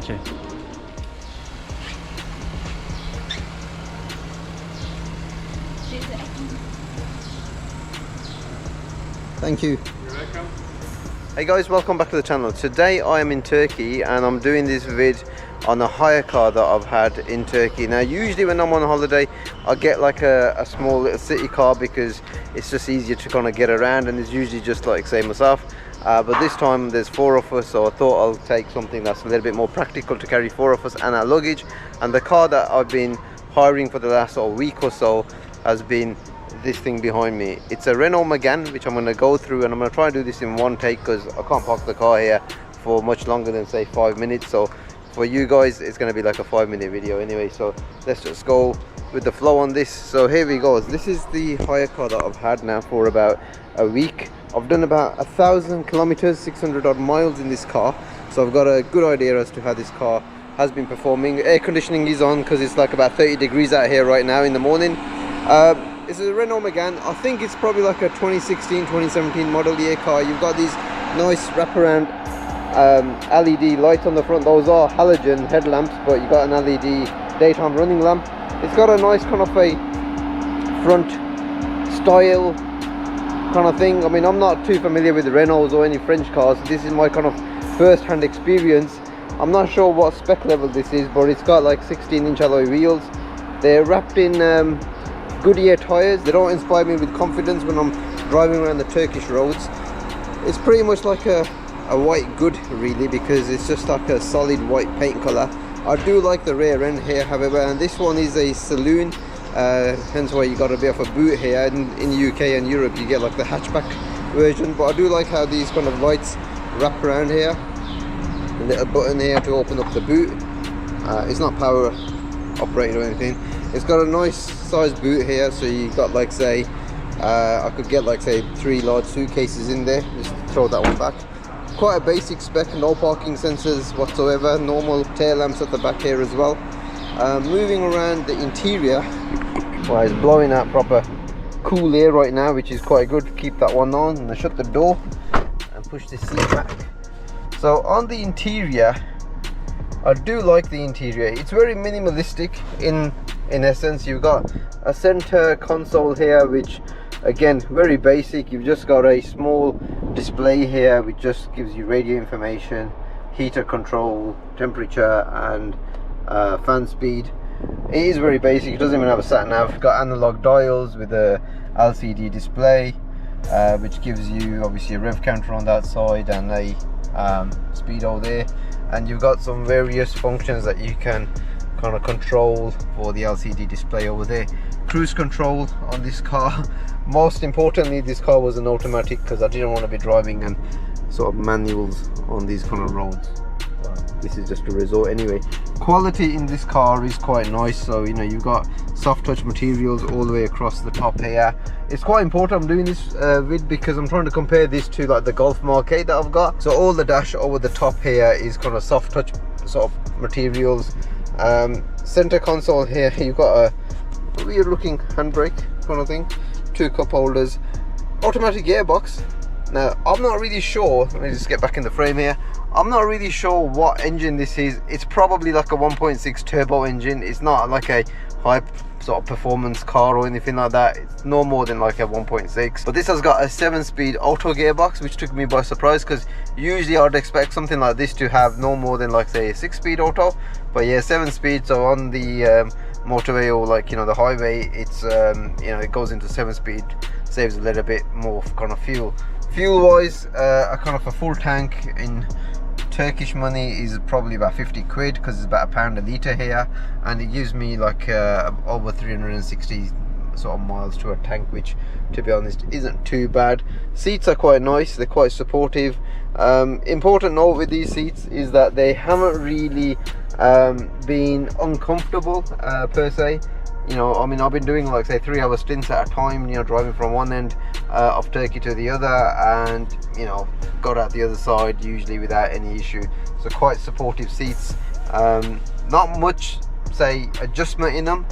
Thank you. Thank you. You're welcome. Hey guys, welcome back to the channel. Today I am in Turkey and I'm doing this vid on a hire car that I've had in Turkey. Now usually when I'm on holiday I get like a small little city car because it's just easier to kind of get around, and it's usually just like say myself. But this time there's 4 of us, so I thought I'll take something that's a little bit more practical to carry 4 of us and our luggage. And the car that I've been hiring for the last week or so has been this thing behind me. It's a Renault Megane, which I'm going to go through, and I'm going to try and do this in one take because I can't park the car here for much longer than say 5 minutes. So for you guys it's going to be like a 5-minute video anyway, so let's just go with the flow on this. So here we go. This is the hire car that I've had now for about a week. I've done about 1,000 kilometers, 600 odd miles in this car, so I've got a good idea as to how this car has been performing. Air conditioning is on because it's like about 30 degrees out here right now in the morning. It's a Renault Megane. I think it's probably like a 2016 2017 model year car. You've got these nice wraparound LED lights on the front. Those are halogen headlamps, but you got an LED daytime running lamp. It's got a nice kind of a front style kind of thing. I mean, I'm not too familiar with Renaults or any French cars. This is my kind of first-hand experience. I'm not sure what spec level this is, but it's got like 16-inch alloy wheels. They're wrapped in Goodyear tires. They don't inspire me with confidence when I'm driving around the Turkish roads. It's pretty much like a white good really, because it's just like a solid white paint color. I do like the rear end here, however, and this one is a saloon, hence why you got a bit of a boot here. In the UK and Europe you get like the hatchback version, but I do like how these kind of lights wrap around here. A little button here to open up the boot. It's not power operated or anything. It's got a nice sized boot here, so you got like say I could get like say 3 large suitcases in there. Just throw that one back. Quite a basic spec, no parking sensors whatsoever, normal tail lamps at the back here as well. Moving around the interior, well, it's blowing out proper cool air right now, which is quite good to keep that one on. And I shut the door and push the seat back. So on the interior, I do like the interior. It's very minimalistic in essence. You've got a center console here, which again very basic. You've just got a small display here which just gives you radio information, heater control, temperature, and fan speed. It is very basic. It doesn't even have a sat nav. You've got analog dials with a LCD display, which gives you obviously a rev counter on that side and a speedo there, and you've got some various functions that you can kind of control for the LCD display over there. Cruise control on this car. Most importantly, this car was an automatic because I didn't want to be driving and sort of manuals on these kind of roads. Well, this is just a resort anyway. Quality in this car is quite nice. So you know, you've got soft touch materials all the way across the top here. It's quite important I'm doing this vid because I'm trying to compare this to like the Golf Marquee that I've got. So all the dash over the top here is kind of soft touch sort of materials. Center console here, you've got a weird looking handbrake kind of thing, 2 cup holders, automatic gearbox. Now I'm not really sure, let me just get back in the frame here. I'm not really sure what engine this is. It's probably like a 1.6 turbo engine. It's not like a high sort of performance car or anything like that. It's no more than like a 1.6, but this has got a 7-speed auto gearbox, which took me by surprise because usually I'd expect something like this to have no more than like say a 6-speed auto, but yeah, 7-speed. So on the motorway or like, you know, the highway, it's you know, it goes into 7-speed, saves a little bit more kind of fuel wise. A kind of a full tank in Turkish money is probably about 50 quid because it's about £1 a litre here, and it gives me like over 360 sort of miles to a tank, which to be honest isn't too bad. Seats are quite nice, they're quite supportive. Important note with these seats is that they haven't really been uncomfortable per se. You know, I mean, I've been doing like say 3-hour stints at a time, you know, driving from one end of Turkey to the other, and you know, got out the other side usually without any issue. So quite supportive seats. Not much say adjustment in them.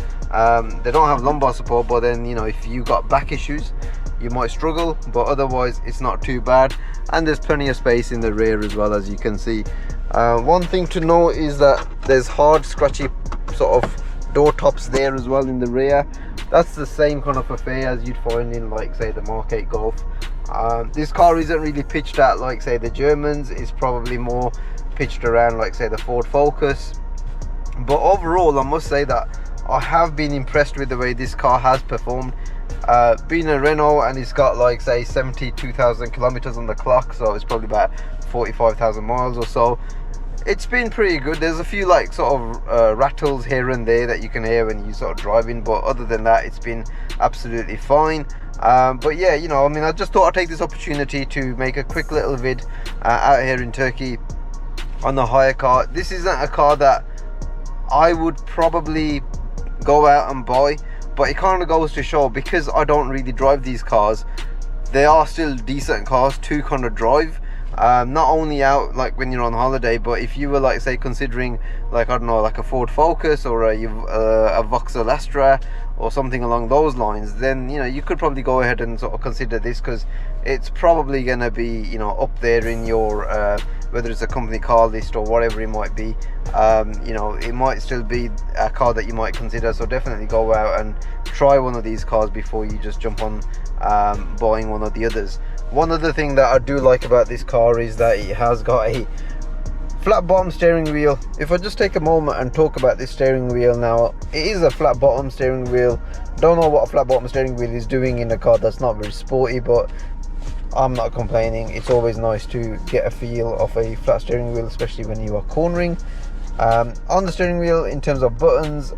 They don't have lumbar support, but then you know, if you got back issues you might struggle, but otherwise it's not too bad. And there's plenty of space in the rear as well, as you can see. One thing to note is that there's hard scratchy sort of door tops there as well in the rear. That's the same kind of affair as you'd find in, like, say, the Mark 8 Golf. This car isn't really pitched at, like, say, the Germans. It's probably more pitched around, like, say, the Ford Focus. But overall, I must say that I have been impressed with the way this car has performed. Being a Renault, and it's got, like, say, 72,000 kilometers on the clock, so it's probably about 45,000 miles or so. It's been pretty good. There's a few, like, sort of rattles here and there that you can hear when you sort of driving, but other than that, it's been absolutely fine. But yeah, you know, I mean, I just thought I'd take this opportunity to make a quick little vid out here in Turkey on the hire car. This isn't a car that I would probably go out and buy, but it kind of goes to show, because I don't really drive these cars, they are still decent cars to kind of drive. Not only out, like, when you're on holiday, but if you were, like, say, considering, like, I don't know, like a Ford Focus or a Vauxhall Astra or something along those lines, then, you know, you could probably go ahead and sort of consider this, because it's probably going to be, you know, up there in your whether it's a company car list or whatever it might be. You know, it might still be a car that you might consider, so definitely go out and try one of these cars before you just jump on buying one of the others. One other thing that I do like about this car is that it has got a flat bottom steering wheel. If I just take a moment and talk about this steering wheel now, it is a flat bottom steering wheel. Don't know what a flat bottom steering wheel is doing in a car that's not very sporty, but I'm not complaining. It's always nice to get a feel of a flat steering wheel, especially when you are cornering. On the steering wheel, in terms of buttons,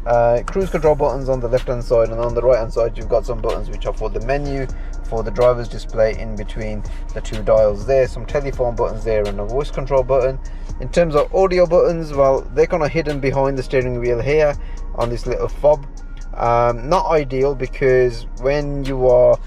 cruise control buttons on the left hand side, and on the right hand side you've got some buttons which are for the menu, for the driver's display in between the two dials there, some telephone buttons there, and a voice control button. In terms of audio buttons, well, they're kind of hidden behind the steering wheel here on this little fob. Not ideal, because when you are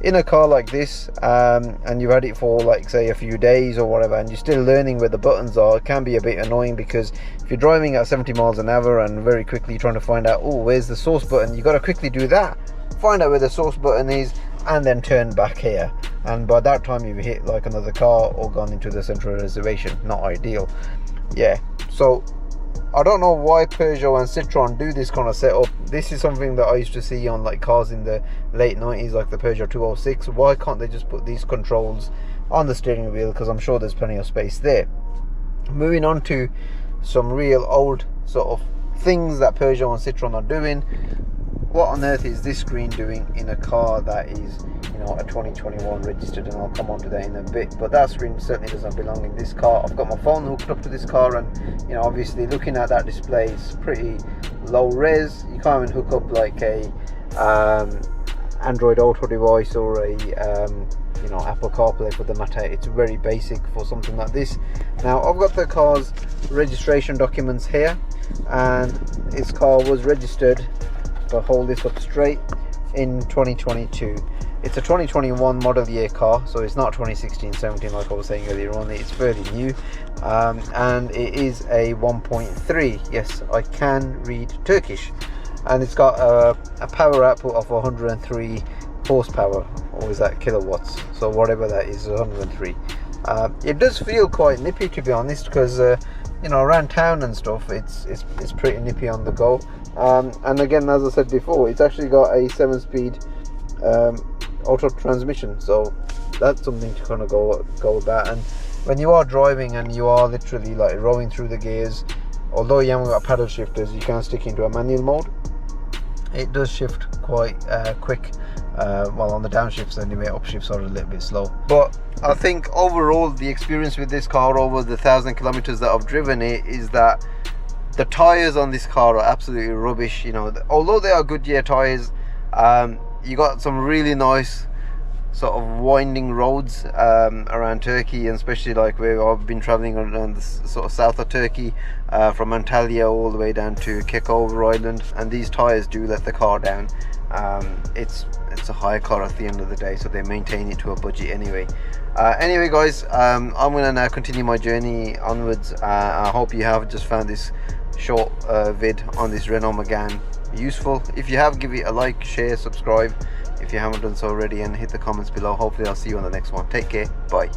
in a car like this and you've had it for, like, say, a few days or whatever, and you're still learning where the buttons are, it can be a bit annoying, because if you're driving at 70 miles an hour and very quickly trying to find out, oh, where's the source button, you got to quickly do that, find out where the source button is, and then turn back here, and by that time you've hit, like, another car or gone into the central reservation. Not ideal. Yeah, so I don't know why Peugeot and Citroën do this kind of setup. This is something that I used to see on, like, cars in the late 90s, like the Peugeot 206. Why can't they just put these controls on the steering wheel? Because I'm sure there's plenty of space there. Moving on to some real old sort of things that Peugeot and Citroën are doing. What on earth is this screen doing in a car that is, you know, a 2021 registered? And I'll come on to that in a bit, but that screen certainly doesn't belong in this car. I've got my phone hooked up to this car, and, you know, obviously looking at that display, it's pretty low res. You can't even hook up, like, a Android Auto device or a you know, Apple CarPlay for the matter. It's very basic for something like this. Now, I've got the car's registration documents here, and this car was registered, if I hold this up straight, in 2022. It's a 2021 model year car, so it's not 2016-17 like I was saying earlier on. It's fairly new, and it is a 1.3. Yes, I can read Turkish, and it's got a power output of 103 horsepower, or is that kilowatts? So whatever that is, 103. It does feel quite nippy, to be honest, because you know, around town and stuff, it's pretty nippy on the go. And again, as I said before, it's actually got a 7-speed auto transmission, so that's something to kind of go about. And when you are driving and you are literally, like, rolling through the gears, although you haven't got paddle shifters, you can stick into a manual mode. It does shift quite quick. Well, on the downshifts anyway, upshifts are a little bit slow. But I think overall the experience with this car over the 1,000 kilometers that I've driven it is that the tires on this car are absolutely rubbish. You know, although they are Goodyear tires, you got some really nice sort of winding roads around Turkey, and especially like where I've been traveling around the sort of south of Turkey, from Antalya all the way down to Kekover Island, and these tires do let the car down. It's a hire car at the end of the day, so they maintain it to a budget anyway. Anyway guys, I'm going to now continue my journey onwards. I hope you have just found this short vid on this Renault Megane useful. If you have, give it a like, share, subscribe if you haven't done so already, and hit the comments below. Hopefully I'll see you on the next one. Take care, bye.